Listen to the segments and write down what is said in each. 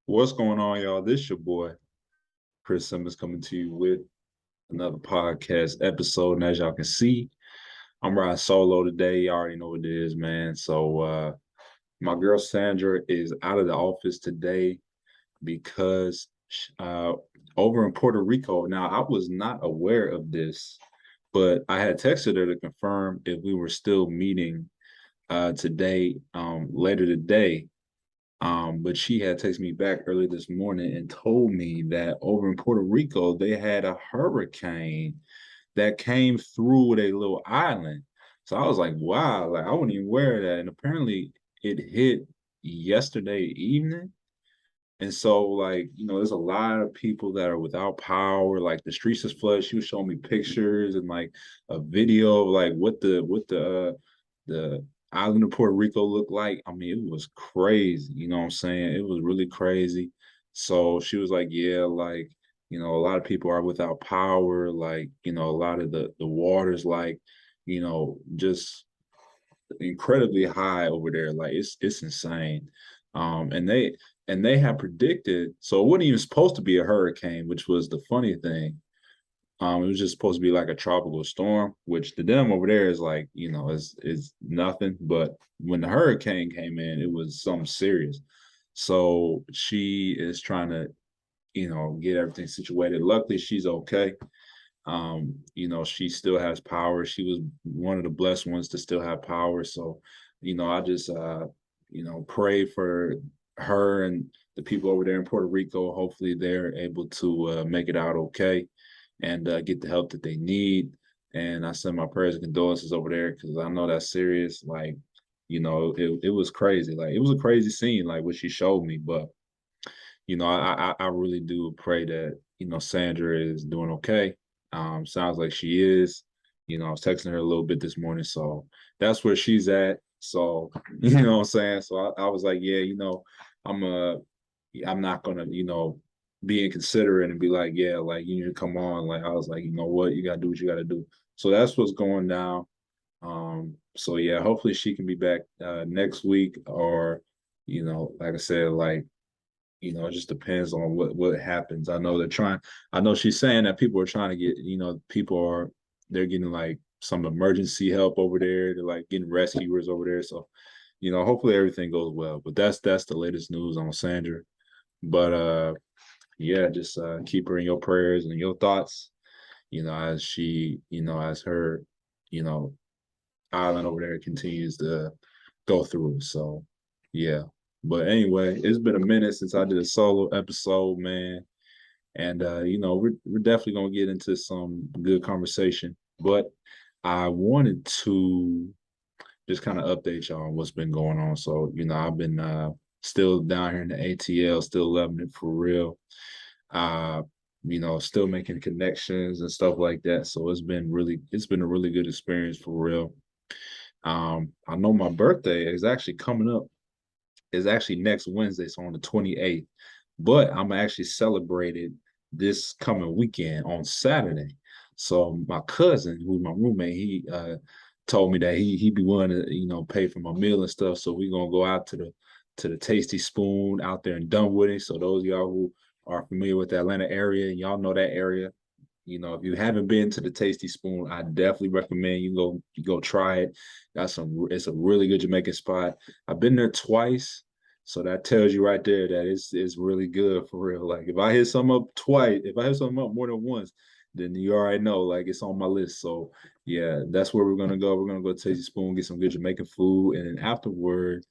What's going on, y'all? This your boy, Chris Simmons, coming to you with another podcast episode. And as y'all can see, I'm riding solo today. You already know what it is, man. So my girl Sandra is out of the office today because uh over in Puerto Rico. Now, I was not aware of this, but I had texted her to confirm if we were still meeting today, later today. But she had texted me back early this morning and told me that over in Puerto Rico, they had a hurricane that came through a little island. So I was like, wow, like I wasn't even aware of that. And apparently it hit yesterday evening. And so, like, there's a lot of people that are without power. Like the streets is flooded. She was showing me pictures and like a video of like what the island of Puerto Rico looked like. I mean, it was crazy. You know what I'm saying? It was really crazy. So she was like, yeah, like, a lot of people are without power. Like, a lot of the waters, like, just incredibly high over there. Like it's insane. And they have predicted, so it wasn't even supposed to be a hurricane, which was the funny thing. It was just supposed to be like a tropical storm, which to them over there is like, is nothing. But when the hurricane came in, it was something serious. So she is trying to, get everything situated. Luckily, she's okay. She still has power. She was one of the blessed ones to still have power. So, I just pray for her and the people over there in Puerto Rico. Hopefully they're able to make it out okay and get the help that they need. And I send my prayers and condolences over there because I know that's serious. Like, it was crazy. Like it was a crazy scene, like what she showed me. But I really do pray that, Sandra is doing okay. Sounds like she is. I was texting her a little bit this morning, so that's where she's at. So, you know what I'm saying? So I was like, yeah, I'm I'm not gonna, be inconsiderate and be like, yeah, like you need to come on. Like I was like, you know what, you gotta do what you gotta do. So that's what's going down. So yeah, hopefully she can be back next week or, like I said, like it just depends on what happens. I know she's saying that people are trying to get, they're getting like some emergency help over there. They're like getting rescuers over there. So, hopefully everything goes well. But that's the latest news on Sandra. But yeah, just keep her in your prayers and your thoughts, as she, as her, you know, island over there continues to go through. So yeah. But anyway, it's been a minute since I did a solo episode, man. And we're definitely gonna get into some good conversation. But I wanted to just kind of update y'all on what's been going on. So, I've been still down here in the ATL, still loving it for real. Uh, still making connections and stuff like that. So it's been a really good experience for real. I know my birthday is actually coming up. Is actually next Wednesday, so on the 28th. But I'm actually celebrated this coming weekend on Saturday. So my cousin, who's my roommate, he told me that he'd be willing to, pay for my meal and stuff. So we're gonna go out to the Tasty Spoon out there in Dunwoody. So those of y'all who are familiar with the Atlanta area, y'all know that area. If you haven't been to the Tasty Spoon, I definitely recommend you go try it. It's a really good Jamaican spot. I've been there twice, so that tells you right there that it's really good for real. Like if I hit something up twice, if I hit something up more than once, then you already know like it's on my list. So yeah, that's where we're gonna go. We're gonna go to Tasty Spoon, get some good Jamaican food, and then afterward,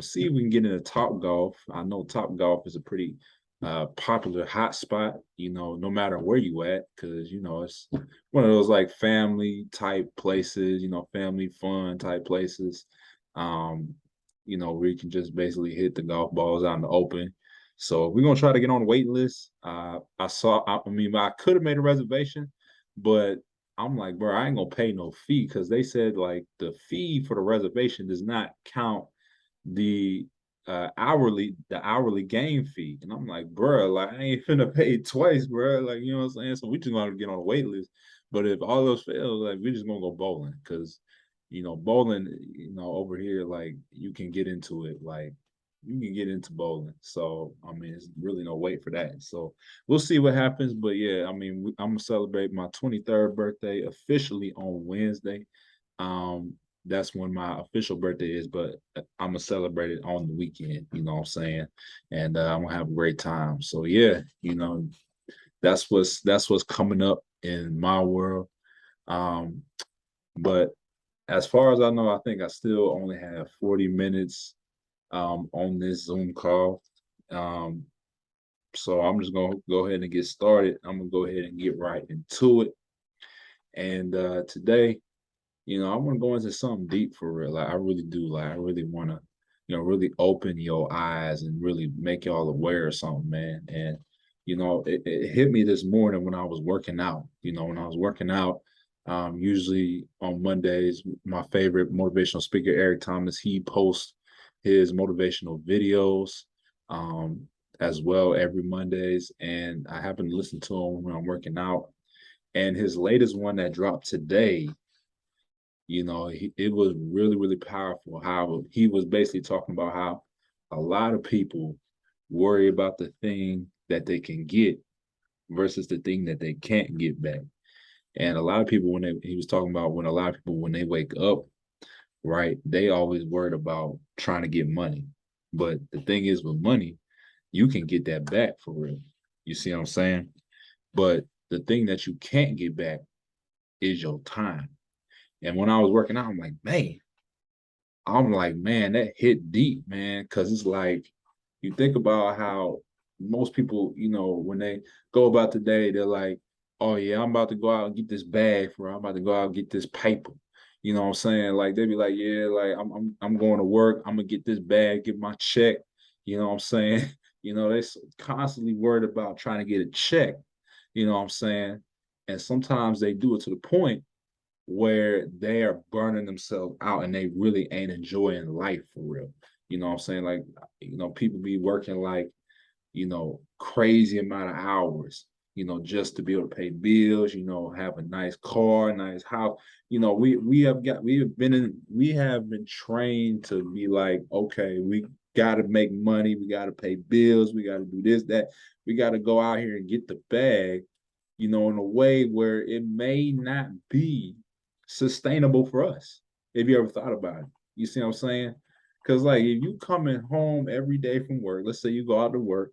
see if we can get into Top Golf. I know Top Golf is a pretty popular hot spot, no matter where you at, because it's one of those like family type places, family fun type places. Um, where you can just basically hit the golf balls out in the open. So we're gonna try to get on the wait list. I could have made a reservation, but I'm like, bro, I ain't gonna pay no fee because they said like the fee for the reservation does not count the hourly game fee. And I'm like, bro, like I ain't finna pay twice, bro. Like, you know what I'm saying? So we just gonna get on a wait list. But if all those fail, like we just gonna go bowling because bowling, over here, like you can get into it like you can get into bowling. So I mean, it's really no wait for that. So we'll see what happens. But yeah, I mean, I'm gonna celebrate my 23rd birthday officially on Wednesday. Um, that's when my official birthday is, but I'm gonna celebrate it on the weekend. You know what I'm saying? And I'm gonna have a great time. So yeah, that's what's coming up in my world. Um, but as far as I know, I think I still only have 40 minutes on this Zoom call. Um, so I'm just gonna go ahead and get started. I'm gonna go ahead and get right into it. And today, I want to go into something deep for real. Like I really do. Like I really want to, really open your eyes and really make y'all aware of something, man. And it hit me this morning when I was working out. When I was working out, usually on Mondays, my favorite motivational speaker, Eric Thomas, he posts his motivational videos as well every Mondays, and I happen to listen to him when I'm working out. And his latest one that dropped today, it was really, really powerful how he was basically talking about how a lot of people worry about the thing that they can get versus the thing that they can't get back. And a lot of people, he was talking about when a lot of people, when they wake up, right, they always worried about trying to get money. But the thing is with money, you can get that back for real. You see what I'm saying? But the thing that you can't get back is your time. And when I was working out, I'm like, man, that hit deep, man. Cause it's like you think about how most people, when they go about the day, they're like, oh yeah, I'm about to go out and get this bag I'm about to go out and get this paper. You know what I'm saying? Like they be like, yeah, like I'm going to work, I'm gonna get this bag, get my check. You know what I'm saying? They constantly worried about trying to get a check. You know what I'm saying? And sometimes they do it to the point where they are burning themselves out and they really ain't enjoying life for real. You know what I'm saying? Like, people be working like, crazy amount of hours, just to be able to pay bills, have a nice car, nice house. We have been trained to be like, okay, we gotta make money, we gotta pay bills, we gotta do this, that, we gotta go out here and get the bag, in a way where it may not be sustainable for us. If you ever thought about it, you see what I'm saying? Because like if you coming home every day from work, let's say you go out to work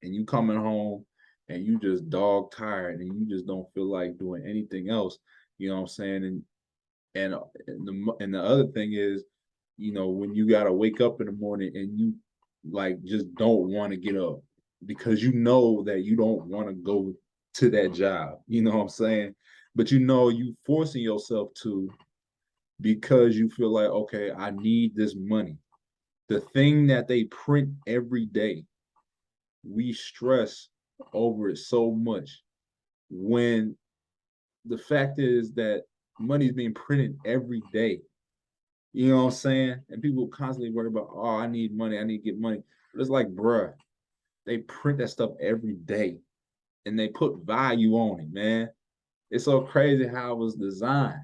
and you coming home and you just dog tired and you just don't feel like doing anything else, you know what I'm saying? And the other thing is, when you gotta wake up in the morning and you like just don't want to get up because you know that you don't want to go to that job, you know what I'm saying? But you forcing yourself to because you feel like, okay, I need this money. The thing that they print every day, we stress over it so much when the fact is that money is being printed every day. You know what I'm saying? And people constantly worry about, oh, I need money, I need to get money. But it's like, bruh, they print that stuff every day and they put value on it, man. It's so crazy how it was designed.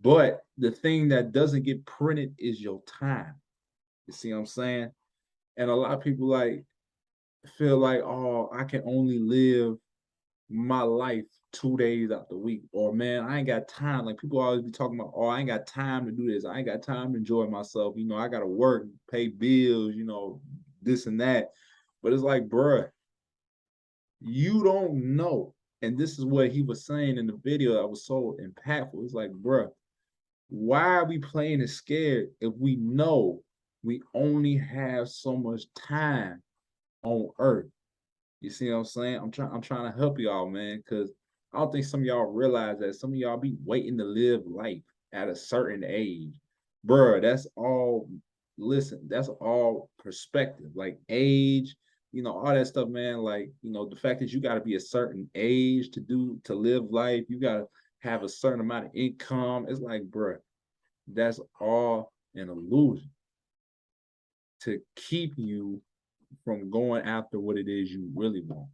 But the thing that doesn't get printed is your time. You see what I'm saying? And a lot of people like feel like, oh, I can only live my life 2 days out the week, or man, I ain't got time. Like people always be talking about, oh, I ain't got time to do this. I ain't got time to enjoy myself. I gotta work, pay bills, this and that. But it's like, bruh, you don't know. And this is what he was saying in the video that was so impactful. It's like, bruh, why are we playing it scared if we know we only have so much time on earth? You see what I'm saying? I'm trying to help y'all, man, because I don't think some of y'all realize that some of y'all be waiting to live life at a certain age. Bruh, that's all, listen, that's all perspective. Like age, all that stuff, man. Like, the fact that you gotta be a certain age to live life, you gotta have a certain amount of income. It's like, bruh, that's all an illusion to keep you from going after what it is you really want.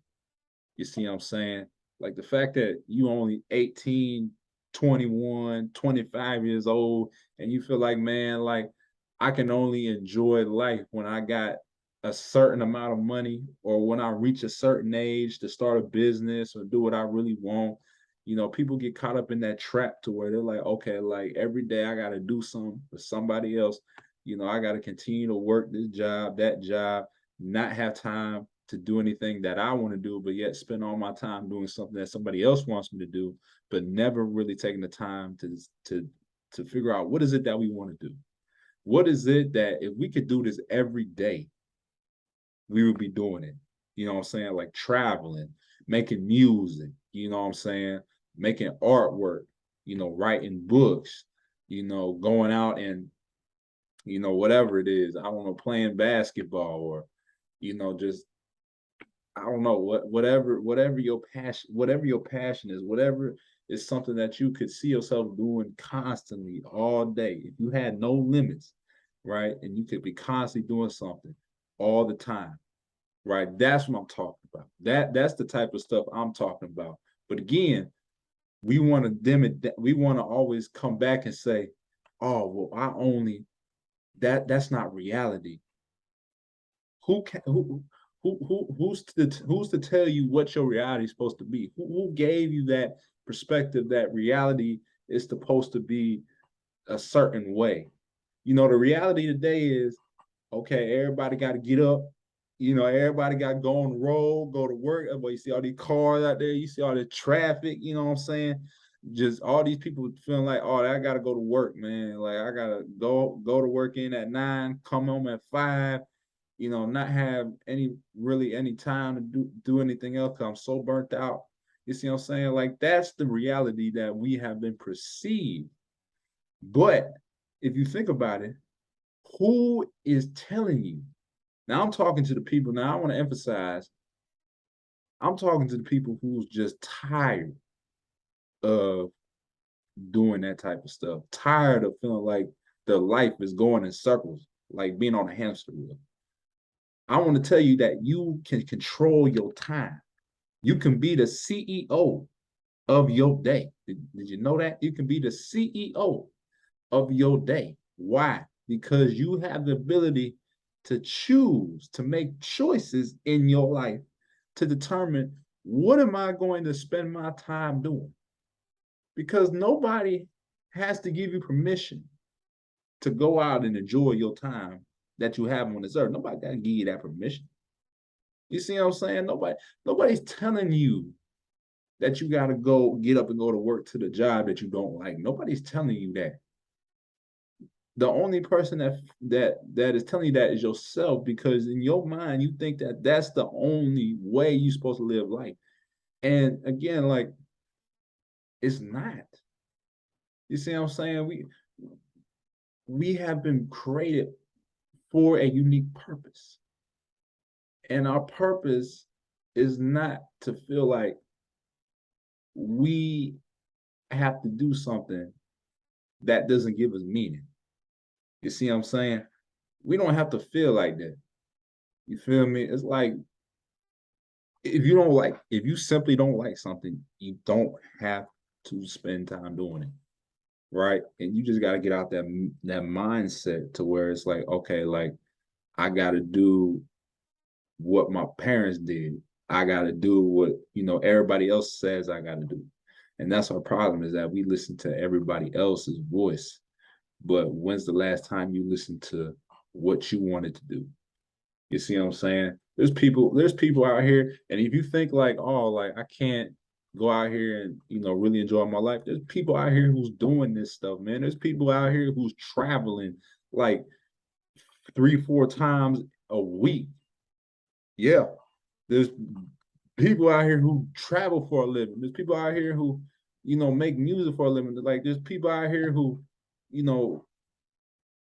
You see what I'm saying? Like the fact that you only 18, 21, 25 years old, and you feel like, man, like I can only enjoy life when I got a certain amount of money or when I reach a certain age to start a business or do what I really want. People get caught up in that trap to where they're like, okay, like every day I got to do something for somebody else. I got to continue to work this job, that job, not have time to do anything that I want to do, but yet spend all my time doing something that somebody else wants me to do, but never really taking the time to figure out what is it that we want to do. What is it that if we could do this every day, we would be doing it? You know what I'm saying? Like traveling, making music, you know what I'm saying? Making artwork, writing books, going out and, whatever it is. I don't know, playing basketball or, just I don't know whatever your passion is, whatever is something that you could see yourself doing constantly all day. If you had no limits, right, and you could be constantly doing something all the time, right? That's what I'm talking about. That's the type of stuff I'm talking about. But again, we want to dim it. We want to always come back and say, "Oh, well, I only that's not reality." Who can who's to tell you what your reality is supposed to be? Who gave you that perspective that reality is supposed to be a certain way? The reality today is okay, everybody got to get up. Everybody got to go on the road, go to work. But you see all these cars out there, you see all the traffic, you know what I'm saying? Just all these people feeling like, oh, I gotta go to work, man. Like I gotta go to work in at 9, come home at 5, not have any time to do anything else because I'm so burnt out. You see what I'm saying? Like that's the reality that we have been perceived. But if you think about it, who is telling you? Now I'm talking to the people. Now I want to emphasize, I'm talking to the people who's just tired of doing that type of stuff, tired of feeling like their life is going in circles, like being on a hamster wheel. I want to tell you that you can control your time. You can be the CEO of your day. Did you know that? You can be the CEO of your day. Why? Because you have the ability to choose, to make choices in your life to determine what am I going to spend my time doing? Because nobody has to give you permission to go out and enjoy your time that you have on this earth. Nobody got to give you that permission. You see what I'm saying? Nobody's telling you that you got to go get up and go to work to the job that you don't like. Nobody's telling you that. The only person that is telling you that is yourself, because in your mind you think that that's the only way you're supposed to live life. And again, like it's not. You see what I'm saying? We have been created for a unique purpose. And our purpose is not to feel like we have to do something that doesn't give us meaning. You see what I'm saying? We don't have to feel like that. You feel me? It's like if you simply don't like something, you don't have to spend time doing it. Right. And you just gotta get out that mindset to where it's like, okay, like I gotta do what my parents did. I gotta do what everybody else says I gotta do. And that's our problem, is that we listen to everybody else's voice. But when's the last time you listened to what you wanted to do? You see what I'm saying? There's people out here, and if you think like, oh, like I can't go out here and really enjoy my life, there's people out here who's doing this stuff, man. There's people out here who's traveling like 3, 4 times a week. Yeah. There's people out here who travel for a living. There's people out here who, make music for a living. Like there's people out here who, you know,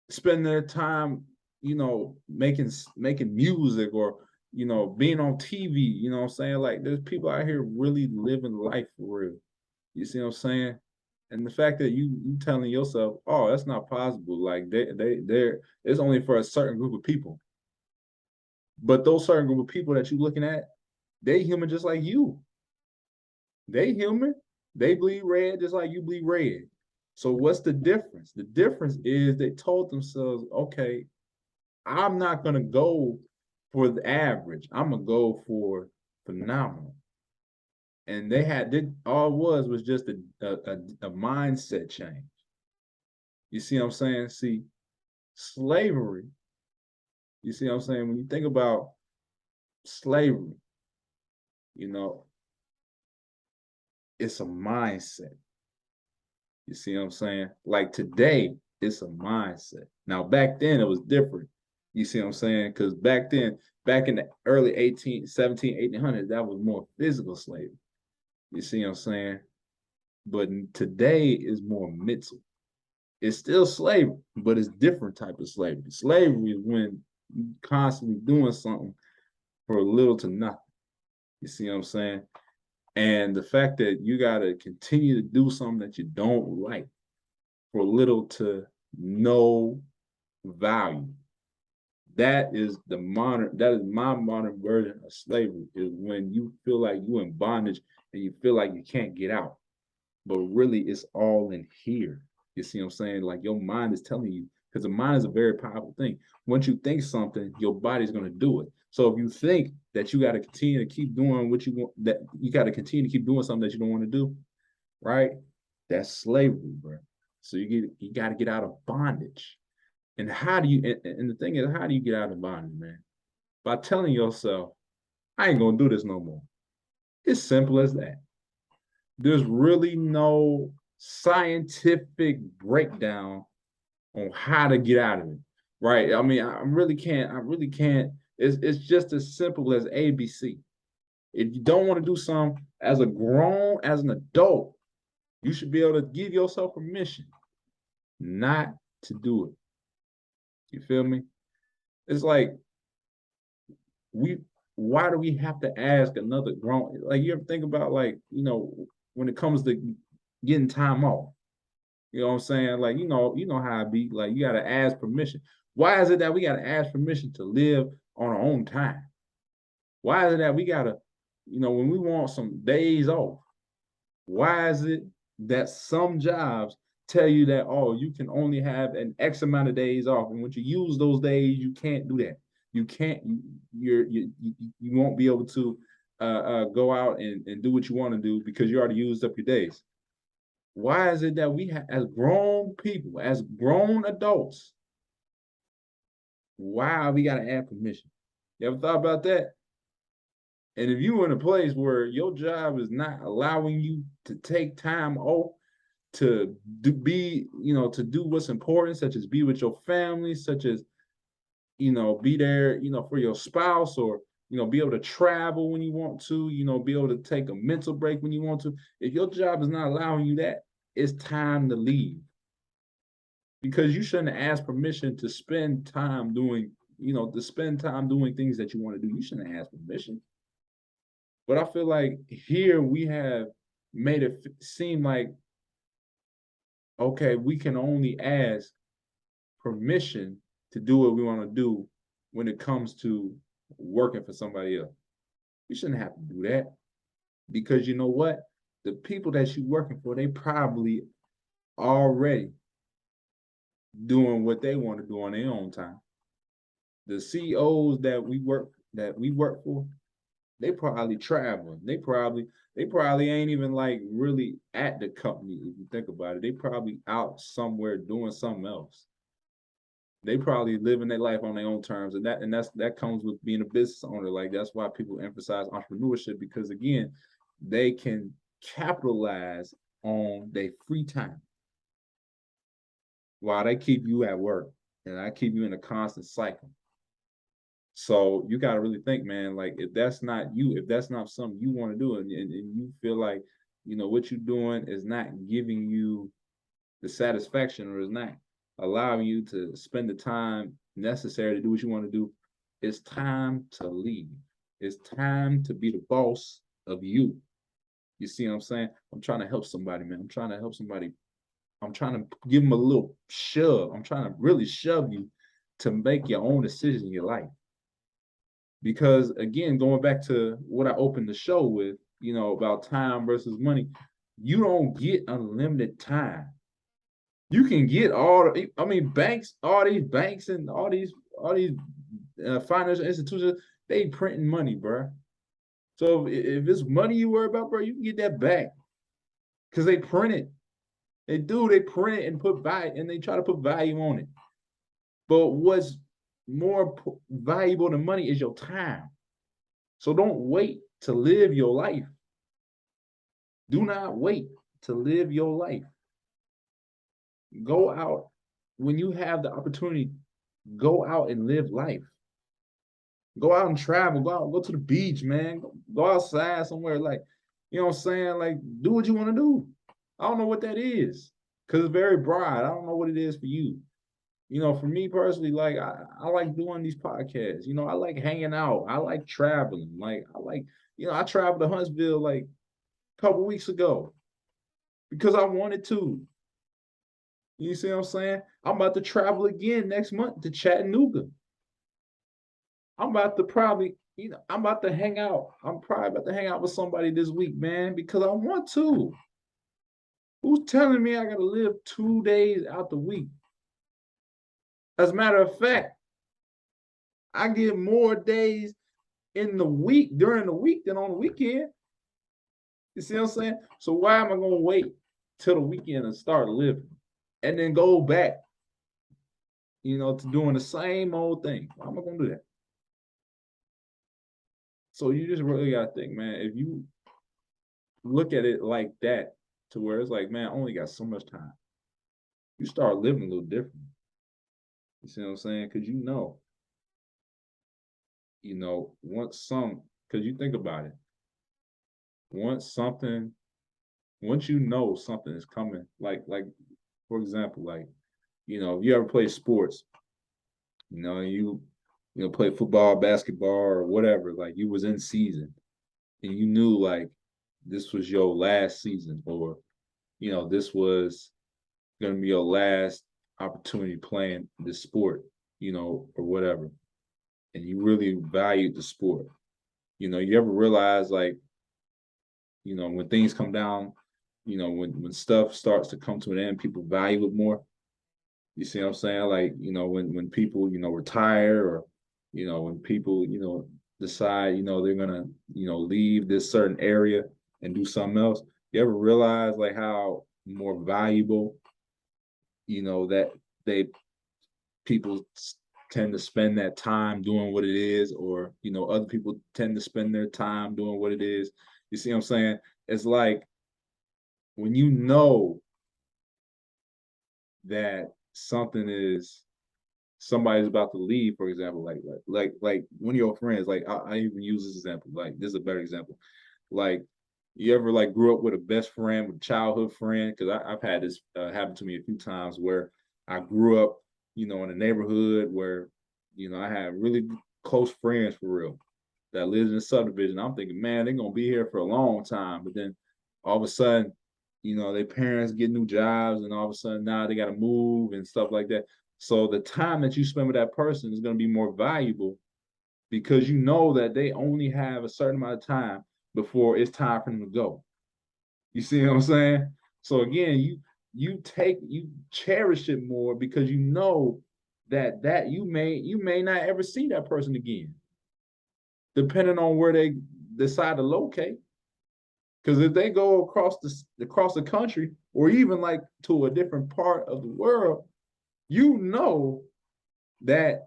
spend their time, making music or, being on TV, you know what I'm saying? Like there's people out here really living life for real. You see what I'm saying? And the fact that you telling yourself, oh, that's not possible. Like they're it's only for a certain group of people. But those certain group of people that you're looking at, they human just like you. They human. They bleed red just like you bleed red. So what's the difference? The difference is they told themselves, okay, I'm not gonna go for the average. I'm gonna go for phenomenal. And they had did all it was just a mindset change. You see what I'm saying? See, slavery, you see what I'm saying? When you think about slavery, you know, it's a mindset. You see what I'm saying? Like today, it's a mindset. Now, back then, it was different. You see what I'm saying? Because back then, back in the early 18, 17, 1800s, that was more physical slavery. You see what I'm saying? But today is more mental. It's still slavery, but it's different type of slavery. Slavery is when you constantly doing something for little to nothing. You see what I'm saying? And the fact that you got to continue to do something that you don't like for little to no value. That is my modern version of slavery, is when you feel like you're in bondage and you feel like you can't get out. But really it's all in here. You see what I'm saying? Like your mind is telling you, because the mind is a very powerful thing. Once you think something, your body's going to do it. So if you think that you got to continue to keep doing what you want, that you got to continue to keep doing something that you don't want to do, right? That's slavery, bro. So you got to get out of bondage. And how do you? And the thing is, how do you get out of bondage, man? By telling yourself, I ain't gonna do this no more. It's simple as that. There's really no scientific breakdown on how to get out of it, right? I mean, I really can't. I really can't. It's just as simple as ABC. If you don't want to do something as as an adult, you should be able to give yourself permission not to do it. You feel me? It's like we why do we have to ask another grown, like, you ever think about, like, when it comes to getting time off, you know what I'm saying? Like, you know how it be, like, you gotta ask permission. Why is it that we gotta ask permission to live on our own time? Why is it that we gotta, when we want some days off, why is it that some jobs tell you that, oh, you can only have an X amount of days off, and when you use those days, you can't do that. You can't. You won't be able to go out and do what you want to do because you already used up your days. Why is it that we as grown people, as grown adults, why we got to ask permission? You ever thought about that? And if you're in a place where your job is not allowing you to take time off to to do what's important, such as be with your family, such as, be there, for your spouse, or, be able to travel when you want to, be able to take a mental break when you want to. If your job is not allowing you that, it's time to leave. Because you shouldn't ask permission to spend time doing, things that you want to do. You shouldn't ask permission. But I feel like here we have made it seem like, okay, we can only ask permission to do what we want to do when it comes to working for somebody else. You shouldn't have to do that, because you know what? The people that you're working for, they probably already doing what they want to do on their own time. The CEOs that we work for, they probably traveling. They probably ain't even like really at the company. If you think about it, they probably out somewhere doing something else. They probably living their life on their own terms, and that comes with being a business owner. Like, that's why people emphasize entrepreneurship, because again, they can capitalize on their free time while they keep you at work, and I keep you in a constant cycle. So you got to really think, man, like, if that's not you, if that's not something you want to do, and you feel like, what you're doing is not giving you the satisfaction, or is not allowing you to spend the time necessary to do what you want to do, it's time to leave. It's time to be the boss of you. You see what I'm saying? I'm trying to help somebody, man. I'm trying to help somebody. I'm trying to give them a little shove. I'm trying to really shove you to make your own decision in your life. Because again, going back to what I opened the show with, about time versus money, you don't get unlimited time. You can get I mean, banks, all these banks and all these financial institutions, they printing money, bro. So if it's money you worry about, bro, you can get that back because they print it. They print it and put value, and they try to put value on it. But what's more valuable than money is your time. So don't wait to live your life. Do not wait to live your life. Go out when you have the opportunity. Go out and live life. Go out and travel. Go to the beach, man. Go outside somewhere. Like, you know what I'm saying? Like, do what you want to do. I don't know what that is because it's very broad. I don't know what it is for you. You know, for me personally, like I like doing these podcasts. You know, I like hanging out. I like traveling. Like I like, I traveled to Huntsville like a couple weeks ago because I wanted to. You see what I'm saying? I'm about to travel again next month to Chattanooga. I'm about to probably, I'm about to hang out. I'm probably about to hang out with somebody this week, man, because I want to. Who's telling me I gotta live 2 days out the week? As a matter of fact, I get more days in the week during the week than on the weekend. You see what I'm saying? So why am I gonna wait till the weekend and start living and then go back, to doing the same old thing? Why am I gonna do that? So you just really gotta think, man, if you look at it like that, to where it's like, man, I only got so much time, you start living a little different. You see what I'm saying? Because because you think about it, once something, once you know something is coming, like for example, like, if you ever play sports, play football, basketball, or whatever, like you was in season and you knew like this was your last season, or this was going to be your last opportunity playing this sport, or whatever, and you really valued the sport. You ever realize like, when things come down, when stuff starts to come to an end, people value it more. You see what I'm saying? Like, when people, retire, or, when people, decide, they're gonna, leave this certain area and do something else. You ever realize like how more valuable, that they people tend to spend that time doing what it is, or other people tend to spend their time doing what it is. You see what I'm saying? It's like when you know that somebody's about to leave, for example, like one of your friends, like I even use this example, like this is a better example. Like, you ever like grew up with a best friend, with a childhood friend? Because I've had this happen to me a few times where I grew up, in a neighborhood where, I had really close friends for real that lived in a subdivision. I'm thinking, man, they're gonna be here for a long time. But then all of a sudden, their parents get new jobs, and all of a sudden now they gotta move and stuff like that. So the time that you spend with that person is gonna be more valuable because you know that they only have a certain amount of time before it's time for them to go. You see what I'm saying? So again, you cherish it more because you know that you may not ever see that person again, depending on where they decide to locate. Because if they go across the country, or even like to a different part of the world, you know that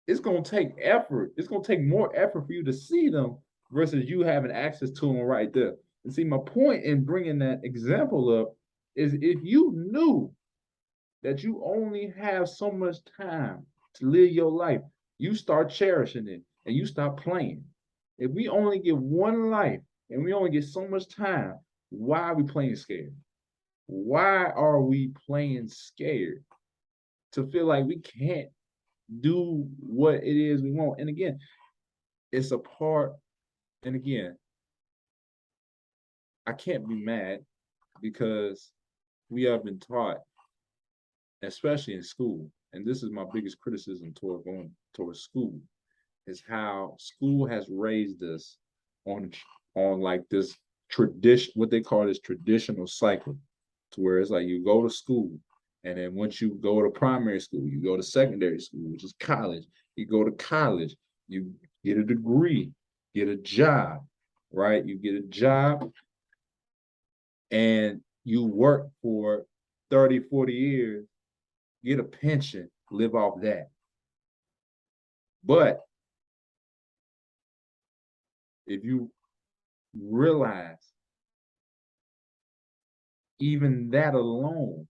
it's going to take effort. It's going to take more effort for you to see them versus you having access to them right there. And see, my point in bringing that example up is, if you knew that you only have so much time to live your life, you start cherishing it and you stop playing. If we only get one life and we only get so much time, why are we playing scared? Why are we playing scared? To feel like we can't do what it is we want. And again, it's a part, and again, I can't be mad because we have been taught, especially in school, and this is my biggest criticism toward going towards school, is how school has raised us on like this tradition, what they call this traditional cycle, to where it's like you go to school, And then once you go to primary school, you go to secondary school, which is college. You go to college, you get a degree, get a job, right? You get a job and you work for 30, 40 years, get a pension, live off that. But if you realize even that alone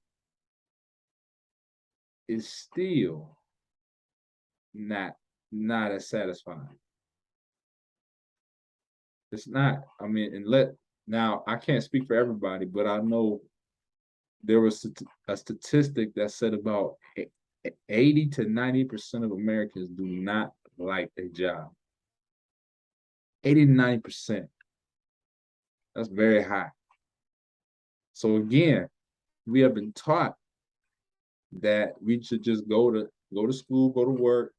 is still not as satisfying. It's not. I mean, now I can't speak for everybody, but I know there was a statistic that said about 80 to 90% of Americans do not like their job. 80 to 90%. That's very high. So again, we have been taught that we should just go to school, go to work,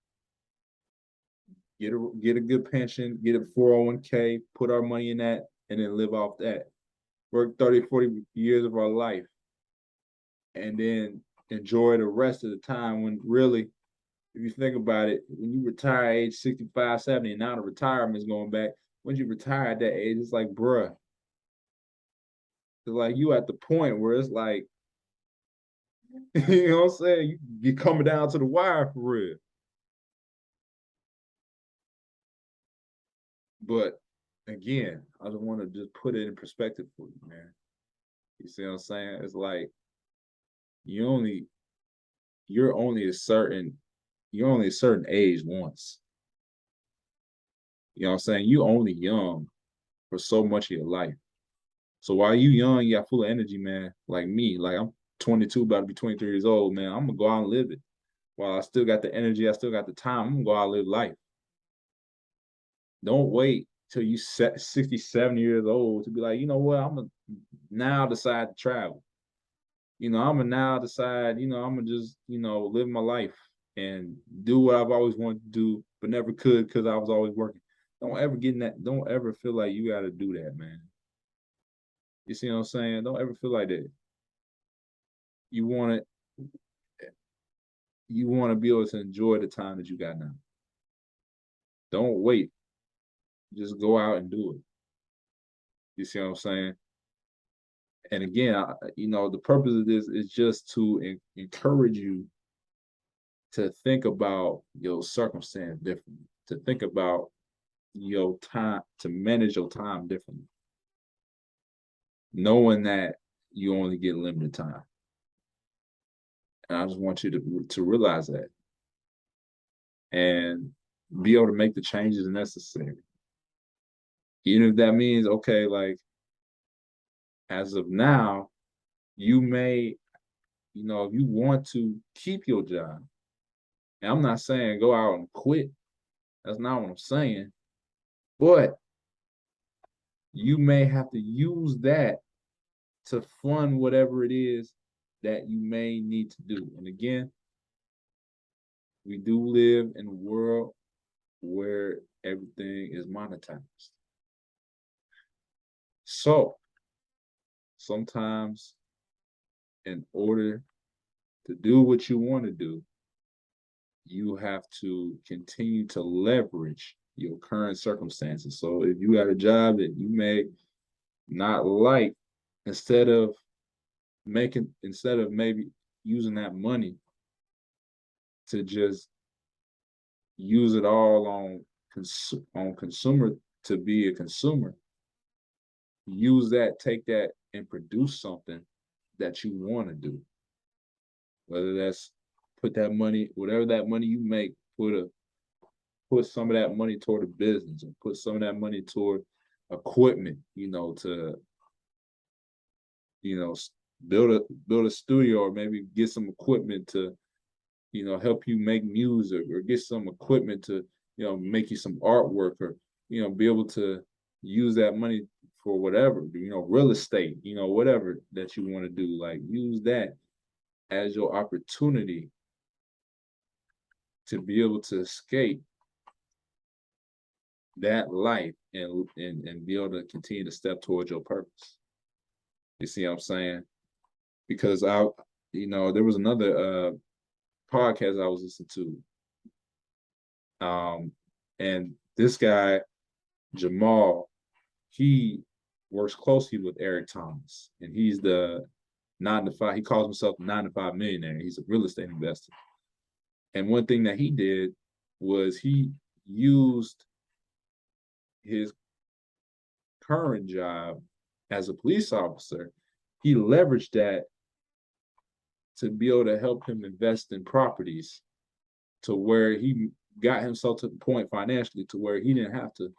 get a good pension, get a 401k, put our money in that, and then live off that. Work 30, 40 years of our life, and then enjoy the rest of the time when really, if you think about it, when you retire at age 65, 70, and now the retirement is going back, when you retire at that age, it's like, bruh, it's like you at the point where it's like, you know what I'm saying? You're coming down to the wire for real. But again, I just want to just put it in perspective for you, man. You see what I'm saying? It's like you only you're only a certain you're only a certain age once. You know what I'm saying? You only young for so much of your life. So while you young, you got full of energy, man. Like me, like I'm 22, about to be 23 years old, man. I'm gonna go out and live it. While I still got the energy, I still got the time. I'm gonna go out and live life. Don't wait till you set 67 years old to be like, you know what, I'm gonna now decide to travel. I'm gonna now decide, I'm gonna just, live my life and do what I've always wanted to do, but never could because I was always working. Don't ever get in that, don't ever feel like you gotta do that, man. You see what I'm saying? Don't ever feel like that. You want it, you want to be able to enjoy the time that you got now. Don't wait. Just go out and do it. You see what I'm saying? And again, the purpose of this is just to encourage you to think about your circumstance differently, to think about your time, to manage your time differently, knowing that you only get limited time. And I just want you to realize that and be able to make the changes necessary. Even if that means, okay, like as of now, you may, if you want to keep your job, and I'm not saying go out and quit. That's not what I'm saying. But you may have to use that to fund whatever it is that you may need to do. And again, we do live in a world where everything is monetized. So sometimes in order to do what you want to do, you have to continue to leverage your current circumstances. So if you got a job that you may not like, instead of maybe using that money to just use it all on consumer, to be a consumer, take that and produce something that you want to do. Whether that's put that money, whatever that money you make, put some of that money toward a business, and put some of that money toward equipment, to build a studio, or maybe get some equipment to help you make music, or get some equipment to make you some artwork, or be able to use that money for whatever, real estate, whatever that you want to do. Like, use that as your opportunity to be able to escape that life, and be able to continue to step towards your purpose. You see what I'm saying? Because there was another podcast I was listening to. And this guy, Jamal, he works closely with Eric Thomas, and he's the 9 to 5. He calls himself the 9 to 5 millionaire. He's a real estate investor. And one thing that he did was he used his current job as a police officer. He leveraged that to be able to help him invest in properties to where he got himself to the point financially to where he didn't have to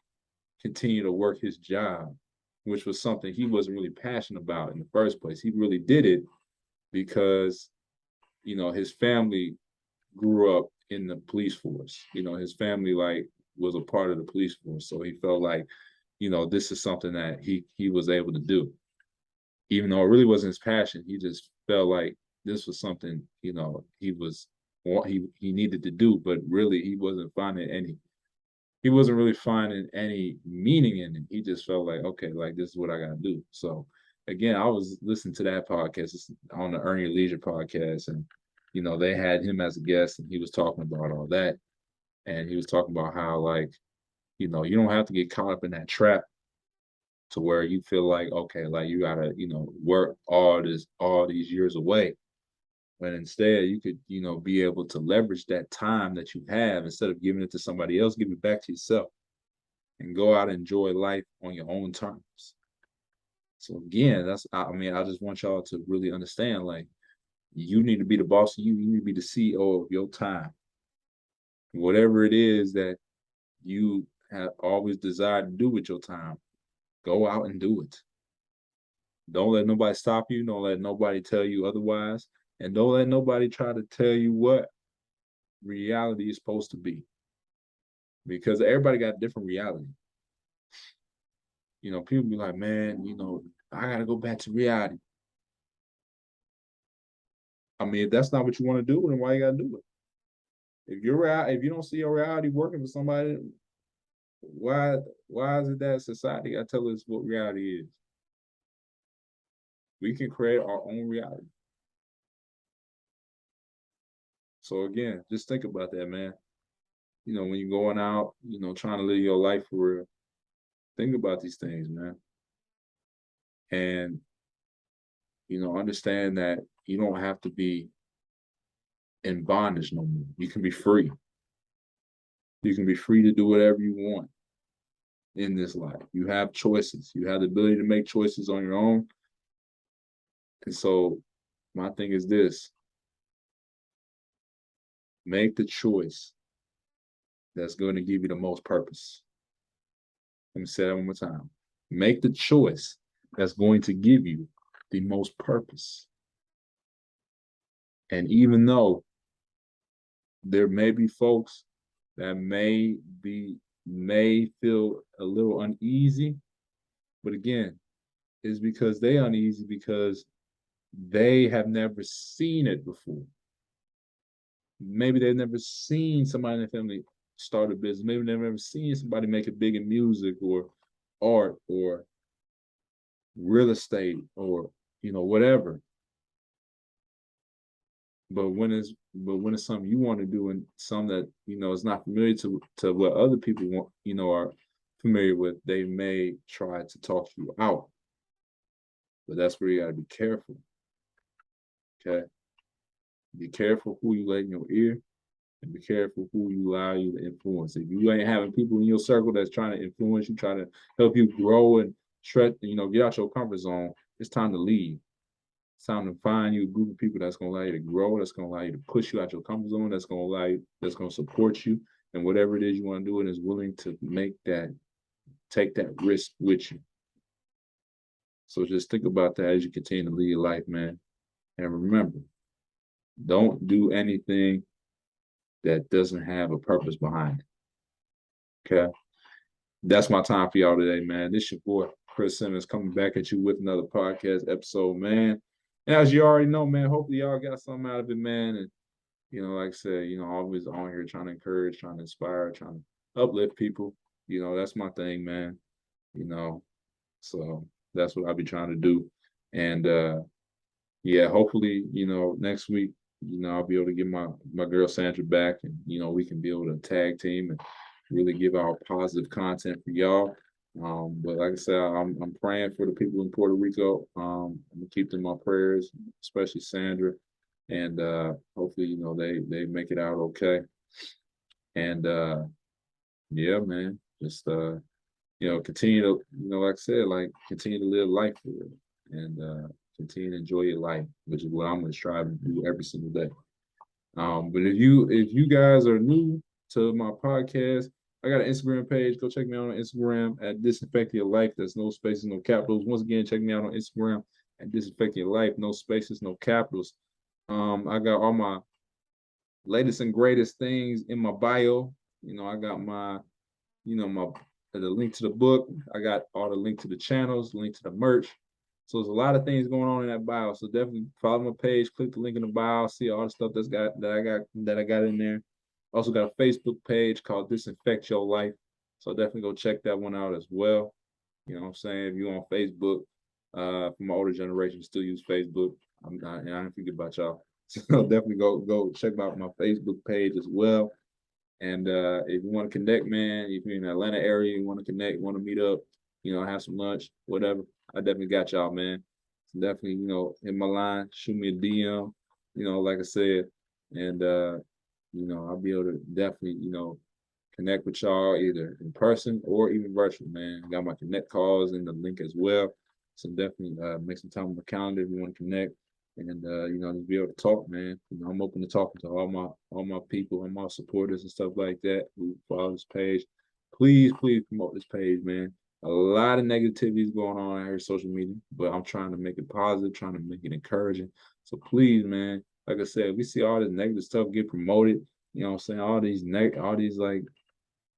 continue to work his job, which was something he wasn't really passionate about in the first place. He really did it because, his family grew up in the police force. His family was a part of the police force. So he felt like, this is something that he was able to do. Even though it really wasn't his passion, he just felt like this was something, he needed to do, but really he wasn't really finding any meaning in it. He just felt like, okay, like this is what I gotta do. So again, I was listening to that podcast on the Earn Your Leisure podcast, and they had him as a guest, and he was talking about all that, and he was talking about how you don't have to get caught up in that trap to where you feel like, okay, like you gotta work all these years away. But instead, you could, be able to leverage that time that you have instead of giving it to somebody else, give it back to yourself and go out and enjoy life on your own terms. So again, I just want y'all to really understand, like, you need to be the boss of you. You need to be the CEO of your time. Whatever it is that you have always desired to do with your time, go out and do it. Don't let nobody stop you. Don't let nobody tell you otherwise. And don't let nobody try to tell you what reality is supposed to be. Because everybody got a different reality. People be like, man, I gotta go back to reality. I mean, if that's not what you want to do, then why you gotta do it? If you don't see your reality working for somebody, why is it that society gotta tell us what reality is? We can create our own reality. So again, just think about that, man. When you're going out, trying to live your life for real, think about these things, man. And, understand that you don't have to be in bondage no more. You can be free. You can be free to do whatever you want in this life. You have choices. You have the ability to make choices on your own. And so my thing is this: make the choice that's going to give you the most purpose. Let me say that one more time. Make the choice that's going to give you the most purpose. And even though there may be folks that may feel a little uneasy, but again, it's because they're uneasy because they have never seen it before. Maybe they've never seen somebody in their family start a business. Maybe they've never seen somebody make it big in music or art or real estate or whatever. But when it's something you want to do and something that is not familiar to what other people want, are familiar with, they may try to talk you out. But that's where you gotta be careful. Okay. Be careful who you let in your ear, and be careful who you allow you to influence. If you ain't having people in your circle that's trying to influence you, trying to help you grow and get out your comfort zone, it's time to leave. It's time to find you a group of people that's gonna allow you to grow, that's gonna allow you to push you out your comfort zone, that's gonna support you, and whatever it is you want to do, and is willing to take that risk with you. So just think about that as you continue to live your life, man. And remember, don't do anything that doesn't have a purpose behind it. Okay? That's my time for y'all today, man. This your boy, Chris Simmons, coming back at you with another podcast episode, man. And as you already know, man, hopefully y'all got something out of it, man. And, like I said, always on here trying to encourage, trying to inspire, trying to uplift people. That's my thing, man. So that's what I'll be trying to do. And yeah, hopefully, next week, I'll be able to get my girl Sandra back, and we can be able to tag team and really give out positive content for y'all. But like I said, I'm praying for the people in Puerto Rico. I'm gonna keep them in my prayers, especially Sandra, and hopefully, they make it out okay. And yeah, man, just continue to, like I said, like continue to live life for real, and continue to enjoy your life, which is what I'm gonna strive to do every single day. But if you guys are new to my podcast, I got an Instagram page. Go check me out on Instagram at Disinfect Your Life. There's no spaces, no capitals. Once again, check me out on Instagram at Disinfect Your Life. No spaces, no capitals. I got all my latest and greatest things in my bio. I got my the link to the book. I got all the link to the channels, link to the merch. So there's a lot of things going on in that bio. So definitely follow my page, click the link in the bio, see all the stuff that I got in there. Also got a Facebook page called Disinfect Your Life. So definitely go check that one out as well. You know what I'm saying? If you're on Facebook, for my older generation, still use Facebook. I don't forget about y'all. So definitely go check out my Facebook page as well. And if you want to connect, man, if you're in the Atlanta area, you want to connect, want to meet up, have some lunch, whatever, I definitely got y'all, man. So definitely, hit my line, shoot me a DM, like I said, and I'll be able to definitely, connect with y'all either in person or even virtual, man. I got my connect calls in the link as well. So definitely make some time on the calendar if you want to connect and just be able to talk, man. I'm open to talking to all my people, all my supporters and stuff like that who follow this page. Please promote this page, man. A lot of negativity is going on out here social media, but I'm trying to make it positive, trying to make it encouraging. So please, man, like I said, we see all this negative stuff get promoted. You know what I'm saying? All these like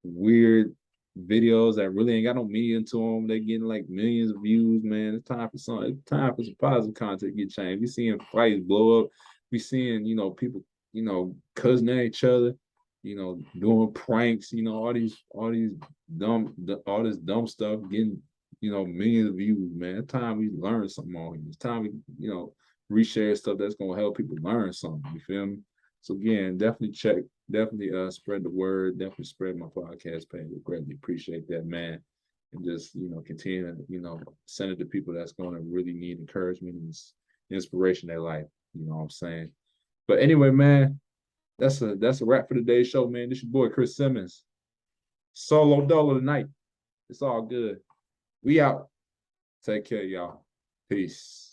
weird videos that really ain't got no meaning to them. They getting like millions of views, man. It's time for some. It's time for some positive content to get changed. We seeing fights blow up. We seeing people cousin at each other. Doing pranks. All this dumb stuff getting millions of views, man. It's time we learn something on here. It's time we reshare stuff that's gonna help people learn something. You feel me? So again, definitely spread the word, definitely spread my podcast page. We greatly appreciate that, man. And just, continue to, send it to people that's going to really need encouragement and inspiration in their life. You know what I'm saying? But anyway, man, that's a wrap for today's show, man. This your boy Chris Simmons. Solo dolo tonight. It's all good. We out. Take care, y'all. Peace.